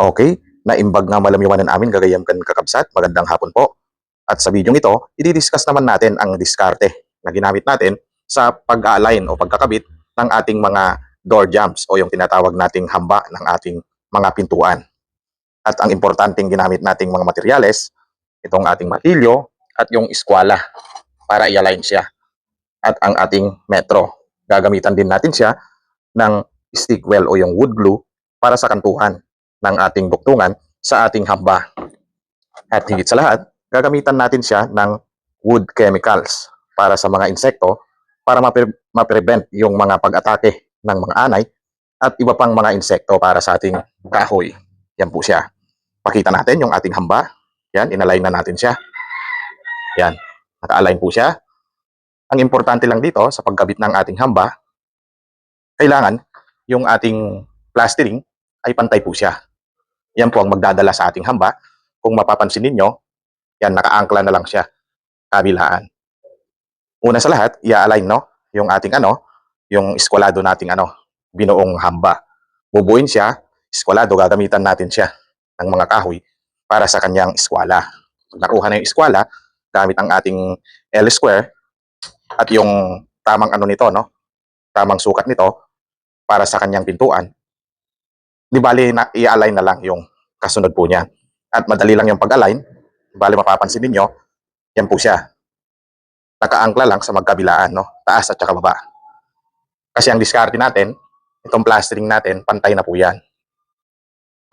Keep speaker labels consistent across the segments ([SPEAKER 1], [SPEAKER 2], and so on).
[SPEAKER 1] Okay, naimbag nga malamiwanan namin gagayam kan kakabsat, magandang hapon po. At sa video ito, i-discuss naman natin ang diskarte na ginamit natin sa pag-align o pagkakabit ng ating mga door jambs o yung tinatawag nating hamba ng ating mga pintuan. At ang importanteng ginamit nating mga materyales, itong ating martilyo at yung eskwala para i-align siya. At ang ating metro, gagamitan din natin siya ng stick well o yung wood glue para sa kantuhan ng ating buktungan sa ating hamba. At higit sa lahat, gagamitan natin siya ng wood chemicals para sa mga insekto para ma-prevent yung mga pag-atake ng mga anay at iba pang mga insekto para sa ating kahoy. Yan po siya. Pakita natin yung ating hamba. Yan, inalign na natin siya. Yan, naka-align po siya. Ang importante lang dito sa pagkabit ng ating hamba, kailangan yung ating plastering ay pantay po siya. Yan po ang magdadala sa ating hamba. Kung mapapansin ninyo, yan, naka-angkla na lang siya, kabilaan. Una sa lahat, i-align, no? Yung ating yung eskwalado nating binuong hamba. Bubuin siya, eskwalado, gagamitan natin siya ng mga kahoy para sa kanyang eskwala. Pag nakuha na yung eskwala, gamit ang ating L-square at yung tamang nito, no? Tamang sukat nito para sa kanyang pintuan. Di bali, i-align na lang yung kasunod po niya. At madali lang yung pag-align. Bali, mapapansin ninyo, yan po siya. Nakaangkla lang sa magkabilaan, no? Taas at saka baba. Kasi ang diskarte natin, itong plastering natin, pantay na po yan.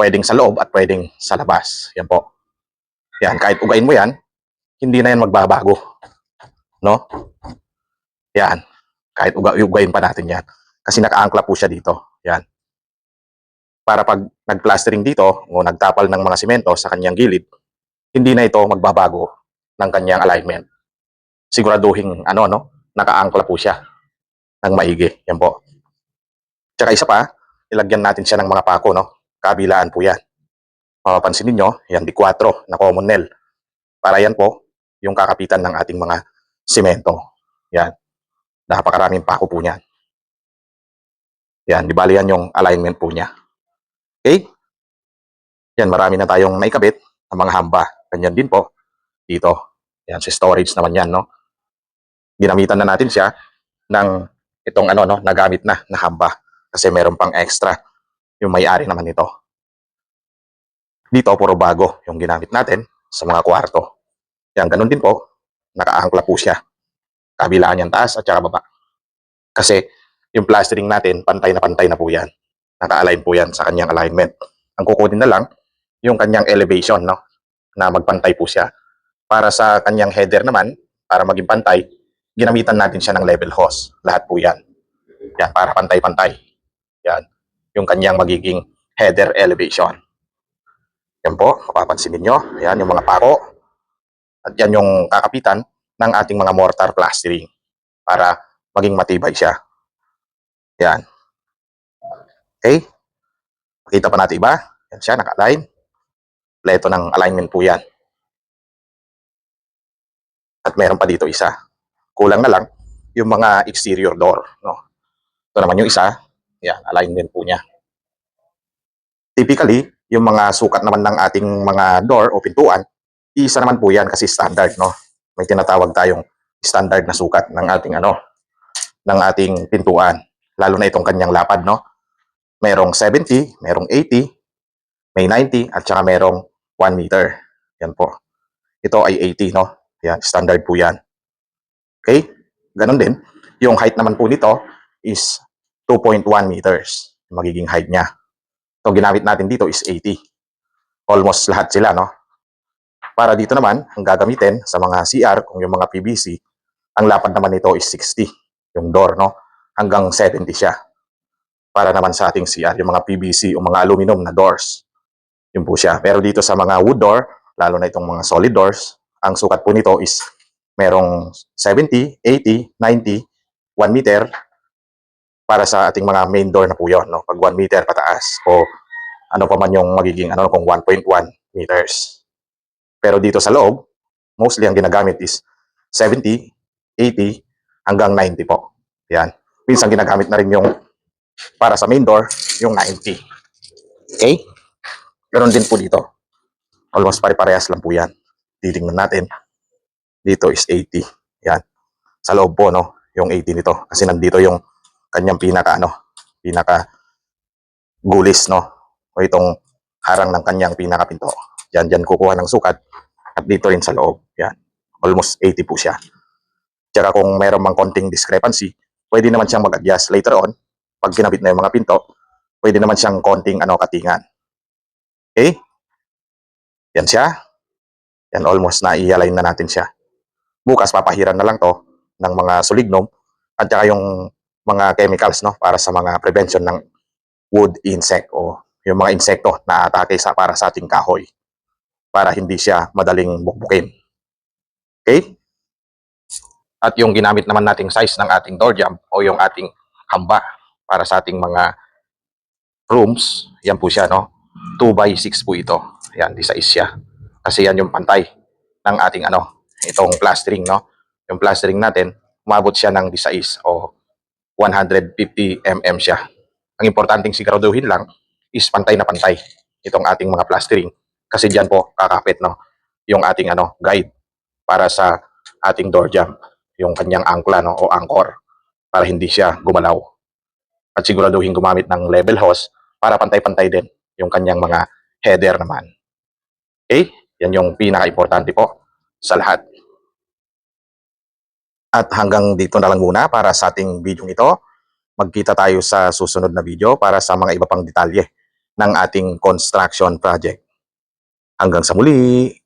[SPEAKER 1] Pwedeng sa loob at pwedeng sa labas. Yan po. Yan, kahit ugain mo yan, hindi na yan magbabago. No? Yan. Kahit ugain pa natin yan. Kasi nakaangkla po siya dito. Yan. Para pag nag-plastering dito, o nagtapal ng mga simento sa kanyang gilid, hindi na ito magbabago ng kanyang alignment. Siguraduhin, nakaangkla po siya ng maigi. Yan po. Tsaka isa pa, ilagyan natin siya ng mga pako, no? Kabilaan po yan. Mapapansin ninyo, yan D4 na common nail. Para yan po, yung kakapitan ng ating mga simento. Yan. Napakaraming pako po niyan. Yan, di bali yan yung alignment po niya. Okay? Yan, marami na tayong naikabit ng mga hamba. Ganyan din po dito. Yan, si storage naman yan, no? Ginamitan na natin siya ng itong nagamit na hamba. Kasi meron pang extra yung may-ari naman nito. Dito, puro bago yung ginamit natin sa mga kwarto. Yan, ganun din po. Nakaangkla po siya. Kabilaan yan taas at saka baba. Kasi yung plastering natin, pantay na po yan. Naka-align po yan sa kanyang alignment. Ang kukunin na lang, yung kanyang elevation, no? Na magpantay po siya. Para sa kanyang header naman, para maging pantay, ginamitan natin siya ng level hose. Lahat po yan. Yan, para pantay-pantay. Yan. Yung kanyang magiging header elevation. Yan po, mapapansin ninyo. Yan, yung mga pako. At yan yung kakapitan ng ating mga mortar plastering para maging matibay siya. Yan. Okay? Makita pa natin iba. Yan siya, naka-align. Pleto ng alignment po yan. At meron pa dito isa. Kulang na lang yung mga exterior door. No? Ito naman yung isa. Yan, alignment po niya. Typically, yung mga sukat naman ng ating mga door o pintuan, isa naman po yan kasi standard, no? May tinatawag tayong standard na sukat ng ating ng ating pintuan. Lalo na itong kanyang lapad, no? Merong 70, merong 80, may 90 at saka merong 1 meter. Yan po. Ito ay 80, no? Yan, standard po yan. Okay? Ganon din. Yung height naman po nito is 2.1 meters. Magiging height niya. So, ginamit natin dito is 80. Almost lahat sila, no? Para dito naman, ang gagamitin sa mga CR, kung yung mga PVC, ang lapad naman nito is 60. Yung door, no? Hanggang 70 siya. Para naman sa ating CR, yung mga PVC o mga aluminum na doors. Yun po siya. Pero dito sa mga wood door, lalo na itong mga solid doors, ang sukat po nito is merong 70, 80, 90, 1 meter, para sa ating mga main door na po yun, no? Pag 1 meter pataas o ano pa man yung magiging kung 1.1 meters. Pero dito sa loob, mostly ang ginagamit is 70, 80, hanggang 90 po. Yan. Minsan ginagamit na rin yung para sa main door, yung 90. Okay? Ganon din po dito. Almost pare-parehas lang po yan. Titingnan natin. Dito is 80. Yan. Sa loob po, no? Yung 80 nito. Kasi nandito yung kanyang pinaka gulis, no? O itong harang ng kanyang pinakapinto. Diyan kukuha ng sukat. At dito rin sa loob. Yan. Almost 80 po siya. Tsaka kung mayroon mang konting discrepancy, pwede naman siyang mag-adjust later on. Pag kinabit na yung mga pinto, pwede naman siyang konting katingan. Okay? Yan siya. Yan, almost na-i-align na natin siya. Bukas, papahiran na lang to ng mga sulignum at saka yung mga chemicals, no, para sa mga prevention ng wood insect o yung mga insekto na atake para sa ating kahoy para hindi siya madaling bukbukin. Okay? At yung ginamit naman nating size ng ating door jamb o yung ating hamba para sa ating mga rooms, yan po siya, no? 2x6 po ito. Yan, di size siya. Kasi yan yung pantay ng ating itong plastering, no? Yung plastering natin, umabot siya ng di size o 150 mm siya. Ang importanteng siguraduhin lang is pantay na pantay itong ating mga plastering kasi diyan po kakapit, no, yung ating guide para sa ating door jamb, yung kanyang angkla, no, o anchor para hindi siya gumalaw. At siguraduhin gumamit ng level hose para pantay-pantay din yung kanyang mga header naman. Okay? Yan yung pinaka-importante po sa lahat. At hanggang dito na lang muna para sa ating video ito. Magkita tayo sa susunod na video para sa mga iba pang detalye ng ating construction project. Hanggang sa muli!